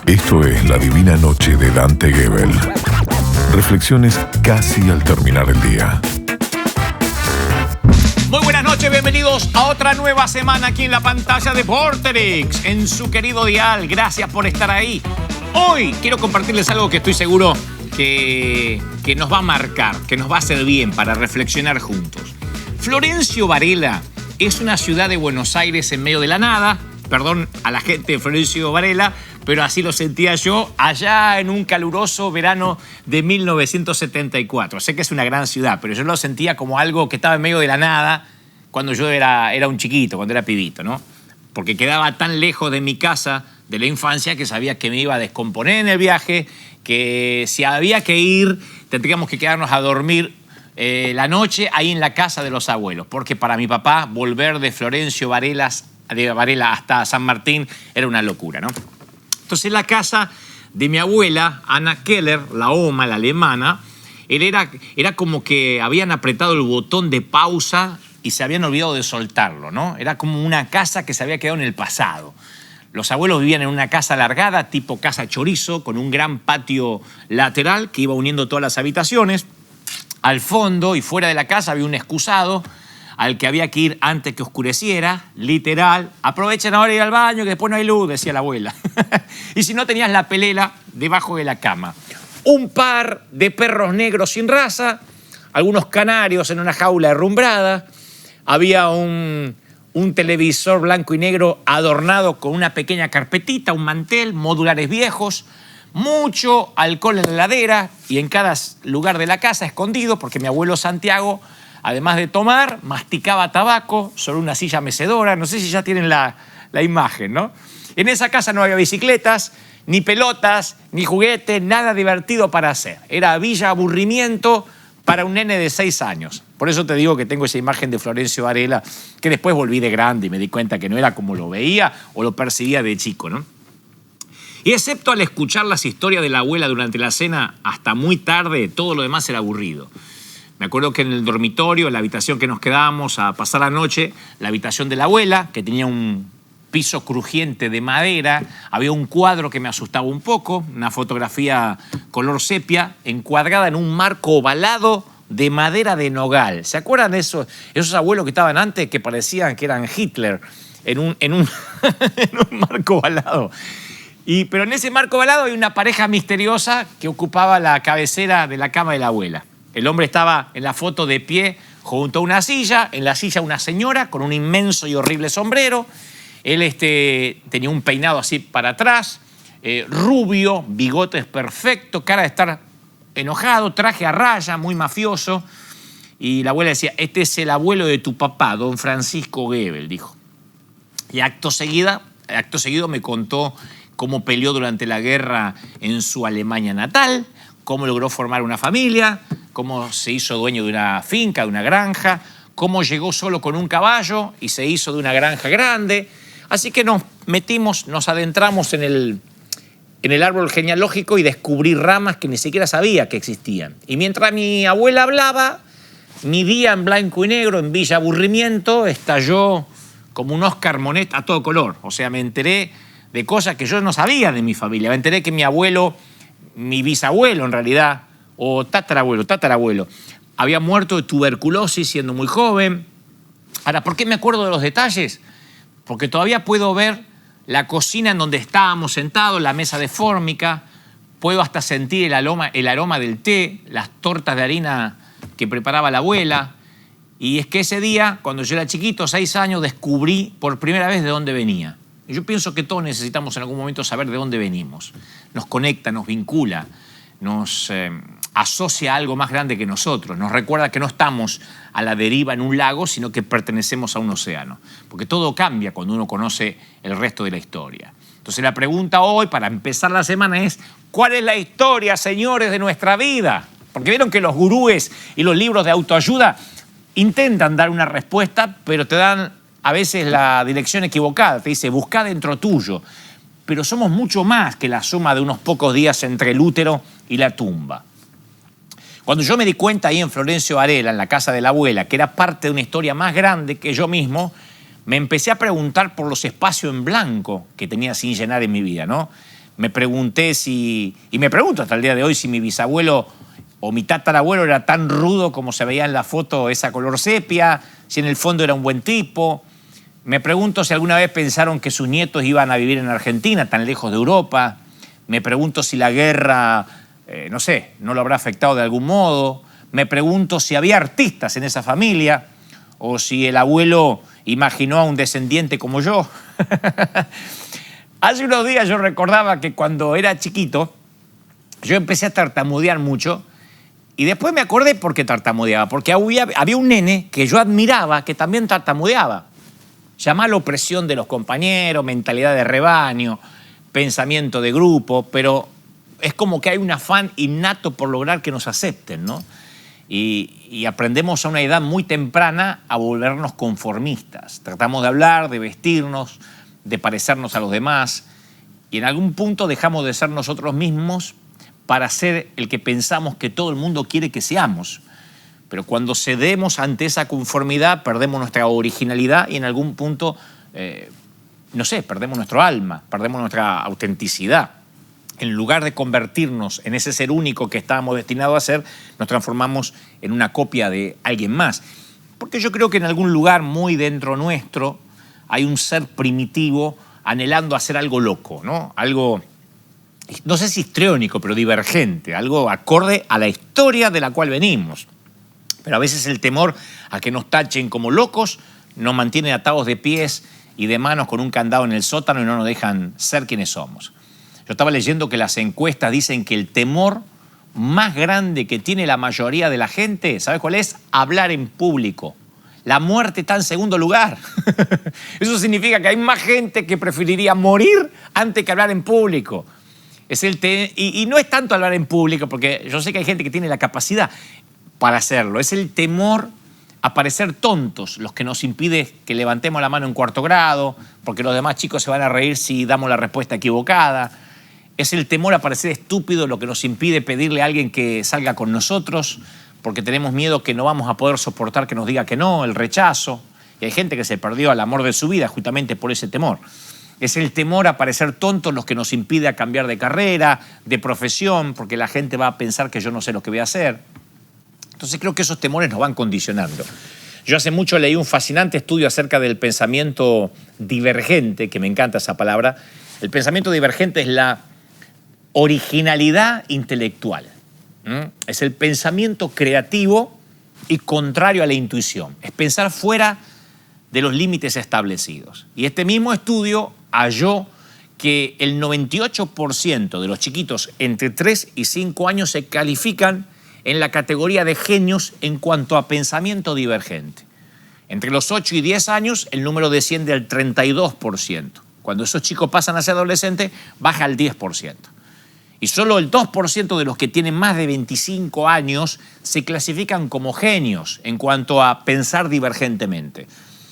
Esto es La Divina Noche de Dante Gebel. Reflexiones casi al terminar el día. Muy buenas noches, bienvenidos a otra nueva semana aquí en la pantalla de Vorterix, en su querido dial. Gracias por estar ahí. Hoy quiero compartirles algo que estoy seguro que nos va a marcar, que nos va a hacer bien para reflexionar juntos. Florencio Varela es una ciudad de Buenos Aires en medio de la nada. Perdón a la gente de Florencio Varela, pero así lo sentía yo allá en un caluroso verano de 1974. Sé que es una gran ciudad, pero yo lo sentía como algo que estaba en medio de la nada cuando yo era un chiquito, cuando era pibito, ¿no? Porque quedaba tan lejos de mi casa de la infancia que sabía que me iba a descomponer en el viaje, que si había que ir, tendríamos que quedarnos a dormir la noche ahí en la casa de los abuelos, porque para mi papá volver de Florencio Varela hasta San Martín era una locura, ¿no? Entonces la casa de mi abuela, Ana Keller, la Oma, la alemana, era como que habían apretado el botón de pausa y se habían olvidado de soltarlo, ¿no? Era como una casa que se había quedado en el pasado. Los abuelos vivían en una casa alargada, tipo casa chorizo, con un gran patio lateral que iba uniendo todas las habitaciones. Al fondo y fuera de la casa había un excusado al que había que ir antes que oscureciera, literal. Aprovechen ahora de ir al baño, que después no hay luz, decía la abuela. Y si no, tenías la pelela debajo de la cama. Un par de perros negros sin raza, algunos canarios en una jaula herrumbrada. Había un televisor blanco y negro adornado con una pequeña carpetita, un mantel, modulares viejos, mucho alcohol en la heladera y en cada lugar de la casa escondido, porque mi abuelo Santiago, además de tomar, masticaba tabaco sobre una silla mecedora. No sé si ya tienen la imagen, ¿no? En esa casa no había bicicletas, ni pelotas, ni juguetes, nada divertido para hacer. Era villa aburrimiento para un nene de 6 años. Por eso te digo que tengo esa imagen de Florencio Varela, que después volví de grande y me di cuenta que no era como lo veía o lo percibía de chico, ¿no? Y excepto al escuchar las historias de la abuela durante la cena hasta muy tarde, todo lo demás era aburrido. Me acuerdo que en el dormitorio, en la habitación que nos quedábamos a pasar la noche, la habitación de la abuela, que tenía un piso crujiente de madera, había un cuadro que me asustaba un poco, una fotografía color sepia, encuadrada en un marco ovalado de madera de nogal. ¿Se acuerdan de esos abuelos que estaban antes que parecían que eran Hitler en un en un marco ovalado? Pero en ese marco ovalado hay una pareja misteriosa que ocupaba la cabecera de la cama de la abuela. El hombre estaba en la foto de pie junto a una silla, en la silla una señora con un inmenso y horrible sombrero. Él tenía un peinado así para atrás, rubio, bigotes perfecto, cara de estar enojado, traje a raya, muy mafioso. Y la abuela decía, este es el abuelo de tu papá, don Francisco Gebel, dijo. Y acto seguido me contó cómo peleó durante la guerra en su Alemania natal, cómo logró formar una familia, cómo se hizo dueño de una finca, de una granja, cómo llegó solo con un caballo y se hizo de una granja grande. Así que nos adentramos en el árbol genealógico y descubrí ramas que ni siquiera sabía que existían. Y mientras mi abuela hablaba, mi día en blanco y negro, en Villa Aburrimiento, estalló como un Oscar Monet a todo color. O sea, me enteré de cosas que yo no sabía de mi familia. Me enteré que mi abuelo, mi bisabuelo en realidad, o tatarabuelo, había muerto de tuberculosis siendo muy joven. Ahora, ¿por qué me acuerdo de los detalles? Porque todavía puedo ver la cocina en donde estábamos sentados, la mesa de fórmica, puedo hasta sentir el aroma del té, las tortas de harina que preparaba la abuela. Y es que ese día, cuando yo era chiquito, 6 años, descubrí por primera vez de dónde venía. Yo pienso que todos necesitamos en algún momento saber de dónde venimos. Nos conecta, nos vincula, nos asocia a algo más grande que nosotros. Nos recuerda que no estamos a la deriva en un lago, sino que pertenecemos a un océano. Porque todo cambia cuando uno conoce el resto de la historia. Entonces la pregunta hoy, para empezar la semana, es ¿cuál es la historia, señores, de nuestra vida? Porque vieron que los gurúes y los libros de autoayuda intentan dar una respuesta, pero te dan a veces la dirección equivocada. Te dice, busca dentro tuyo. Pero somos mucho más que la suma de unos pocos días entre el útero y la tumba. Cuando yo me di cuenta ahí en Florencio Varela, en la casa de la abuela, que era parte de una historia más grande que yo mismo, me empecé a preguntar por los espacios en blanco que tenía sin llenar en mi vida, ¿no? Me pregunté y me pregunto hasta el día de hoy si mi bisabuelo o mi tatarabuelo era tan rudo como se veía en la foto, esa color sepia, si en el fondo era un buen tipo. Me pregunto si alguna vez pensaron que sus nietos iban a vivir en Argentina, tan lejos de Europa. Me pregunto si la guerra, no sé, no lo habrá afectado de algún modo. Me pregunto si había artistas en esa familia o si el abuelo imaginó a un descendiente como yo. Hace unos días yo recordaba que cuando era chiquito yo empecé a tartamudear mucho y después me acordé por qué tartamudeaba, porque había un nene que yo admiraba que también tartamudeaba. Llamalo presión de los compañeros, mentalidad de rebaño, pensamiento de grupo, pero es como que hay un afán innato por lograr que nos acepten, ¿no? Y aprendemos a una edad muy temprana a volvernos conformistas. Tratamos de hablar, de vestirnos, de parecernos a los demás, y en algún punto dejamos de ser nosotros mismos para ser el que pensamos que todo el mundo quiere que seamos. Pero cuando cedemos ante esa conformidad, perdemos nuestra originalidad y en algún punto, no sé, perdemos nuestro alma, perdemos nuestra autenticidad. En lugar de convertirnos en ese ser único que estábamos destinados a ser, nos transformamos en una copia de alguien más. Porque yo creo que en algún lugar muy dentro nuestro hay un ser primitivo anhelando hacer algo loco, ¿no? Algo, no sé si histriónico, pero divergente, algo acorde a la historia de la cual venimos. Pero a veces el temor a que nos tachen como locos nos mantiene atados de pies y de manos con un candado en el sótano y no nos dejan ser quienes somos. Yo estaba leyendo que las encuestas dicen que el temor más grande que tiene la mayoría de la gente, ¿sabes cuál es? Hablar en público. La muerte está en segundo lugar. Eso significa que hay más gente que preferiría morir antes que hablar en público. Y no es tanto hablar en público, porque yo sé que hay gente que tiene la capacidad para hacerlo. Es el temor a parecer tontos los que nos impide que levantemos la mano en cuarto grado, porque los demás chicos se van a reír si damos la respuesta equivocada. Es el temor a parecer estúpido lo que nos impide pedirle a alguien que salga con nosotros, porque tenemos miedo que no vamos a poder soportar que nos diga que no, el rechazo. Y hay gente que se perdió al amor de su vida justamente por ese temor. Es el temor a parecer tontos los que nos impide a cambiar de carrera, de profesión, porque la gente va a pensar que yo no sé lo que voy a hacer. Entonces creo que esos temores nos van condicionando. Yo hace mucho leí un fascinante estudio acerca del pensamiento divergente, que me encanta esa palabra. El pensamiento divergente es la originalidad intelectual. Es el pensamiento creativo y contrario a la intuición. Es pensar fuera de los límites establecidos. Y este mismo estudio halló que el 98% de los chiquitos entre 3 y 5 años se califican en la categoría de genios en cuanto a pensamiento divergente. Entre los 8 y 10 años el número desciende al 32%. Cuando esos chicos pasan a ser adolescentes, baja al 10%. Y solo el 2% de los que tienen más de 25 años se clasifican como genios en cuanto a pensar divergentemente.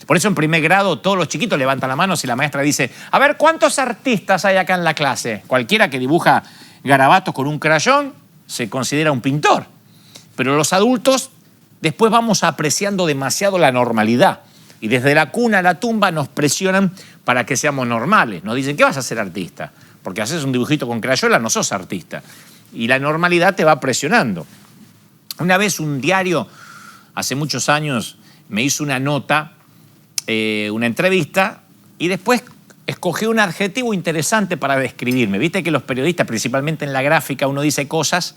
Por eso en primer grado todos los chiquitos levantan la mano si la maestra dice: a ver, ¿cuántos artistas hay acá en la clase? Cualquiera que dibuja garabatos con un crayón se considera un pintor. Pero los adultos después vamos apreciando demasiado la normalidad. Y desde la cuna a la tumba nos presionan para que seamos normales. Nos dicen: ¿qué vas a ser artista? Porque haces un dibujito con crayola, no sos artista. Y la normalidad te va presionando. Una vez un diario, hace muchos años, me hizo una nota, una entrevista, y después escogí un adjetivo interesante para describirme. Viste que los periodistas, principalmente en la gráfica, uno dice cosas.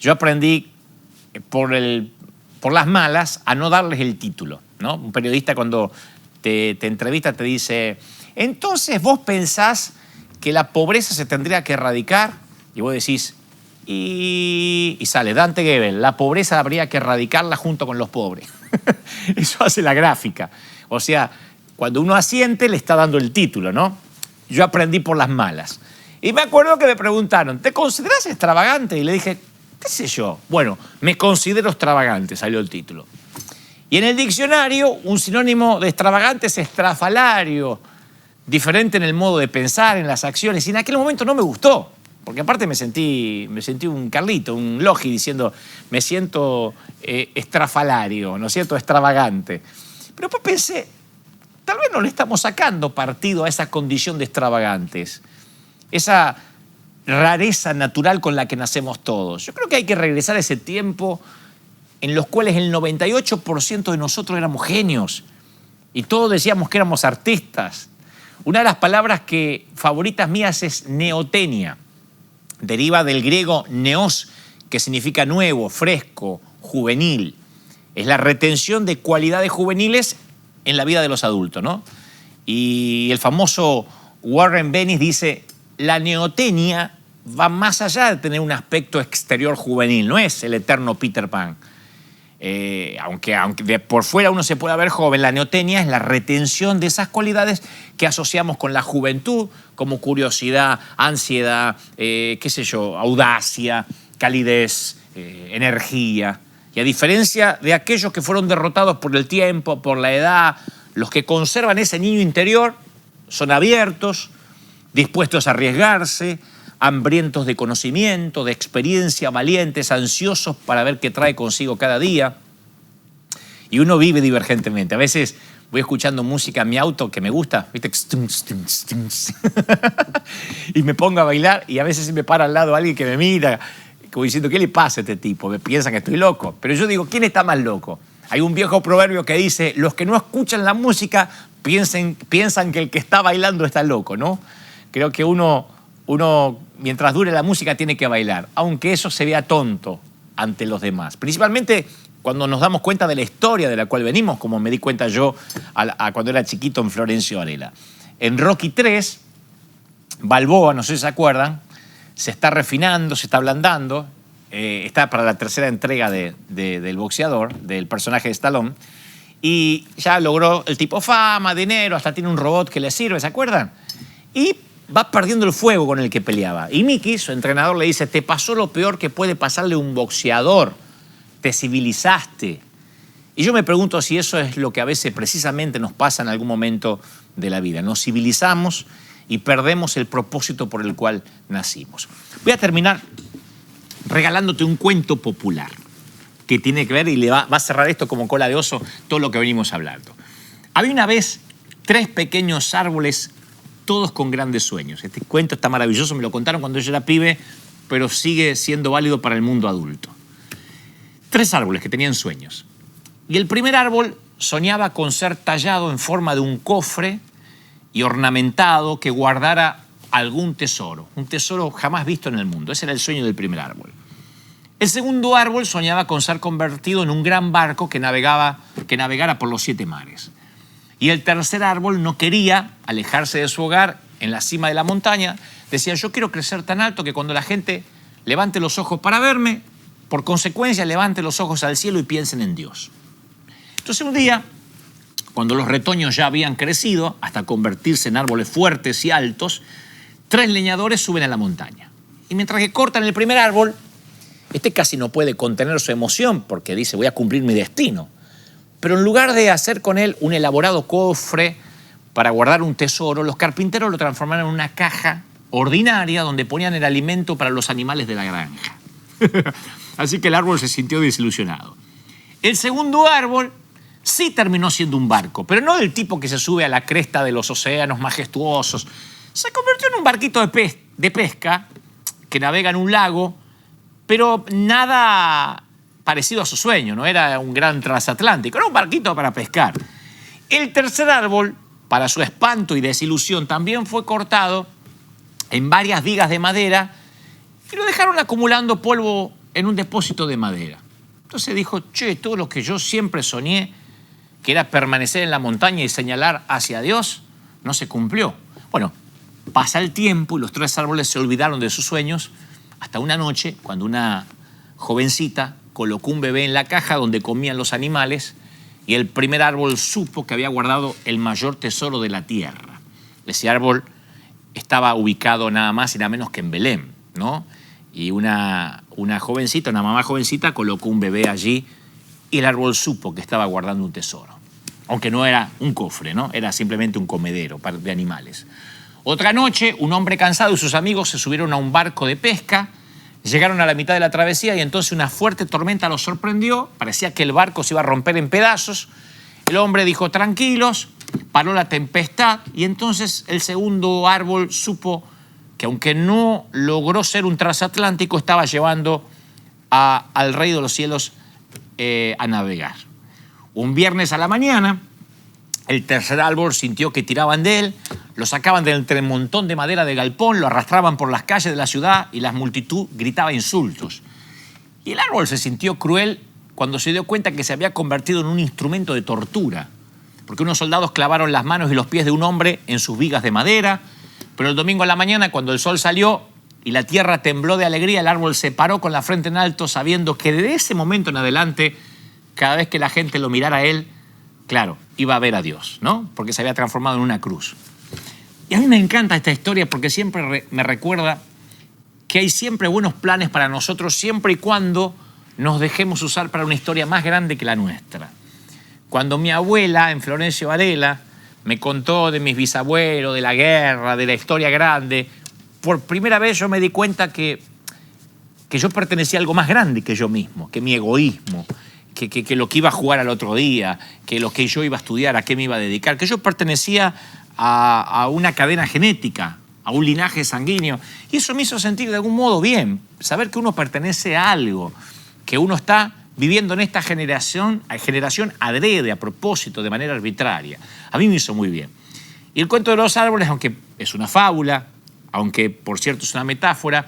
Yo aprendí por las malas a no darles el título, ¿no? Un periodista cuando te entrevista te dice: entonces vos pensás que la pobreza se tendría que erradicar, y vos decís, y sale Dante Gebel: la pobreza habría que erradicarla junto con los pobres. Eso hace la gráfica. O sea, cuando uno asiente le está dando el título, ¿no? Yo aprendí por las malas. Y me acuerdo que me preguntaron: ¿te considerás extravagante? Y le dije: ¿qué sé yo? Bueno, me considero extravagante, salió el título. Y en el diccionario, un sinónimo de extravagante es estrafalario, diferente en el modo de pensar, en las acciones. Y en aquel momento no me gustó, porque aparte me sentí un Carlito, un Logi, diciendo: me siento estrafalario, ¿no es cierto?, extravagante. Pero después pensé, tal vez no le estamos sacando partido a esa condición de extravagantes. Esa rareza natural con la que nacemos todos. Yo creo que hay que regresar a ese tiempo en los cuales el 98% de nosotros éramos genios y todos decíamos que éramos artistas. Una de las palabras favoritas mías es neotenia. Deriva del griego neos, que significa nuevo, fresco, juvenil. Es la retención de cualidades juveniles en la vida de los adultos, ¿no? Y el famoso Warren Bennis dice, la neotenia va más allá de tener un aspecto exterior juvenil, no es el eterno Peter Pan. Aunque por fuera uno se pueda ver joven, la neotenia es la retención de esas cualidades que asociamos con la juventud, como curiosidad, ansiedad, audacia, calidez, energía. Y a diferencia de aquellos que fueron derrotados por el tiempo, por la edad, los que conservan ese niño interior son abiertos, dispuestos a arriesgarse, hambrientos de conocimiento, de experiencia, valientes, ansiosos para ver qué trae consigo cada día. Y uno vive divergentemente. A veces voy escuchando música en mi auto que me gusta, ¿viste? Y me pongo a bailar y a veces se me para al lado alguien que me mira, como diciendo, ¿qué le pasa a este tipo? Me piensa que estoy loco. Pero yo digo, ¿quién está más loco? Hay un viejo proverbio que dice, los que no escuchan la música piensan que el que está bailando está loco, ¿no? Creo que uno, mientras dure la música, tiene que bailar, aunque eso se vea tonto ante los demás. Principalmente cuando nos damos cuenta de la historia de la cual venimos, como me di cuenta yo cuando era chiquito en Florencio Varela. En Rocky III, Balboa, no sé si se acuerdan, se está refinando, se está ablandando, está para la tercera entrega del boxeador, del personaje de Stallone, y ya logró el tipo fama, dinero, hasta tiene un robot que le sirve, ¿se acuerdan? Y va perdiendo el fuego con el que peleaba. Y Mickey, su entrenador, le dice, te pasó lo peor que puede pasarle a un boxeador, te civilizaste. Y yo me pregunto si eso es lo que a veces precisamente nos pasa en algún momento de la vida. Nos civilizamos y perdemos el propósito por el cual nacimos. Voy a terminar regalándote un cuento popular que tiene que ver y le va a cerrar esto como cola de oso todo lo que venimos hablando. Había una vez 3 pequeños árboles, todos con grandes sueños. Este cuento está maravilloso, me lo contaron cuando yo era pibe, pero sigue siendo válido para el mundo adulto. 3 árboles que tenían sueños. Y el primer árbol soñaba con ser tallado en forma de un cofre y ornamentado que guardara algún tesoro, un tesoro jamás visto en el mundo. Ese era el sueño del primer árbol. El segundo árbol soñaba con ser convertido en un gran barco que navegara por los 7 mares. Y el tercer árbol no quería alejarse de su hogar en la cima de la montaña. Decía, yo quiero crecer tan alto que cuando la gente levante los ojos para verme, por consecuencia levante los ojos al cielo y piensen en Dios. Entonces un día, cuando los retoños ya habían crecido hasta convertirse en árboles fuertes y altos, 3 leñadores suben a la montaña. Y mientras que cortan el primer árbol, este casi no puede contener su emoción porque dice, voy a cumplir mi destino. Pero en lugar de hacer con él un elaborado cofre para guardar un tesoro, los carpinteros lo transformaron en una caja ordinaria donde ponían el alimento para los animales de la granja. Así que el árbol se sintió desilusionado. El segundo árbol sí terminó siendo un barco, pero no del tipo que se sube a la cresta de los océanos majestuosos. Se convirtió en un barquito de pesca que navega en un lago, pero nada parecido a su sueño, no era un gran transatlántico, era un barquito para pescar. El tercer árbol, para su espanto y desilusión, también fue cortado en varias vigas de madera y lo dejaron acumulando polvo en un depósito de madera. Entonces dijo, todo lo que yo siempre soñé, que era permanecer en la montaña y señalar hacia Dios, no se cumplió. Bueno, pasa el tiempo y los 3 árboles se olvidaron de sus sueños hasta una noche cuando una jovencita colocó un bebé en la caja donde comían los animales y el primer árbol supo que había guardado el mayor tesoro de la tierra. Ese árbol estaba ubicado nada más y nada menos que en Belén, ¿no? Y una jovencita, una mamá jovencita, colocó un bebé allí y el árbol supo que estaba guardando un tesoro. Aunque no era un cofre, ¿no? Era simplemente un comedero de animales. Otra noche, un hombre cansado y sus amigos se subieron a un barco de pesca, llegaron a la mitad de la travesía y entonces una fuerte tormenta los sorprendió. Parecía que el barco se iba a romper en pedazos. El hombre dijo, tranquilos, paró la tempestad y entonces el segundo árbol supo que aunque no logró ser un transatlántico, estaba llevando al Rey de los Cielos a navegar. Un viernes a la mañana, el tercer árbol sintió que tiraban de él, lo sacaban de entre un montón de madera de galpón, lo arrastraban por las calles de la ciudad y la multitud gritaba insultos. Y el árbol se sintió cruel cuando se dio cuenta que se había convertido en un instrumento de tortura, porque unos soldados clavaron las manos y los pies de un hombre en sus vigas de madera, pero el domingo a la mañana, cuando el sol salió y la tierra tembló de alegría, el árbol se paró con la frente en alto, sabiendo que desde ese momento en adelante, cada vez que la gente lo mirara a él, claro, iba a ver a Dios, ¿no? Porque se había transformado en una cruz. Y a mí me encanta esta historia porque siempre me recuerda que hay siempre buenos planes para nosotros, siempre y cuando nos dejemos usar para una historia más grande que la nuestra. Cuando mi abuela, en Florencio Varela, me contó de mis bisabuelos, de la guerra, de la historia grande, por primera vez yo me di cuenta que yo pertenecía a algo más grande que yo mismo, que mi egoísmo, que lo que iba a jugar al otro día, que lo que yo iba a estudiar, a qué me iba a dedicar, que yo pertenecía a una cadena genética, a un linaje sanguíneo. Y eso me hizo sentir de algún modo bien, saber que uno pertenece a algo, que uno está viviendo en esta generación adrede, a propósito, de manera arbitraria. A mí me hizo muy bien. Y el cuento de los árboles, aunque es una fábula, aunque por cierto es una metáfora,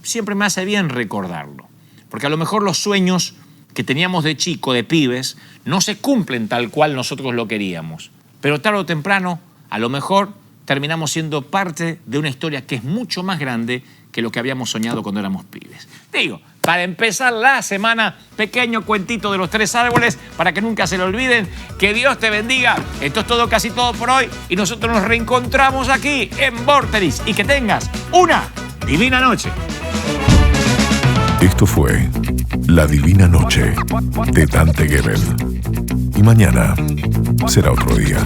siempre me hace bien recordarlo. Porque a lo mejor los sueños que teníamos de chico, de pibes, no se cumplen tal cual nosotros lo queríamos. Pero tarde o temprano, a lo mejor terminamos siendo parte de una historia que es mucho más grande que lo que habíamos soñado cuando éramos pibes. Digo, para empezar la semana, pequeño cuentito de los tres árboles, para que nunca se lo olviden. Que Dios te bendiga. Esto es todo, casi todo por hoy. Y nosotros nos reencontramos aquí en Vorterix. Y que tengas una divina noche. Esto fue La Divina Noche de Dante Gebel. Y mañana será otro día.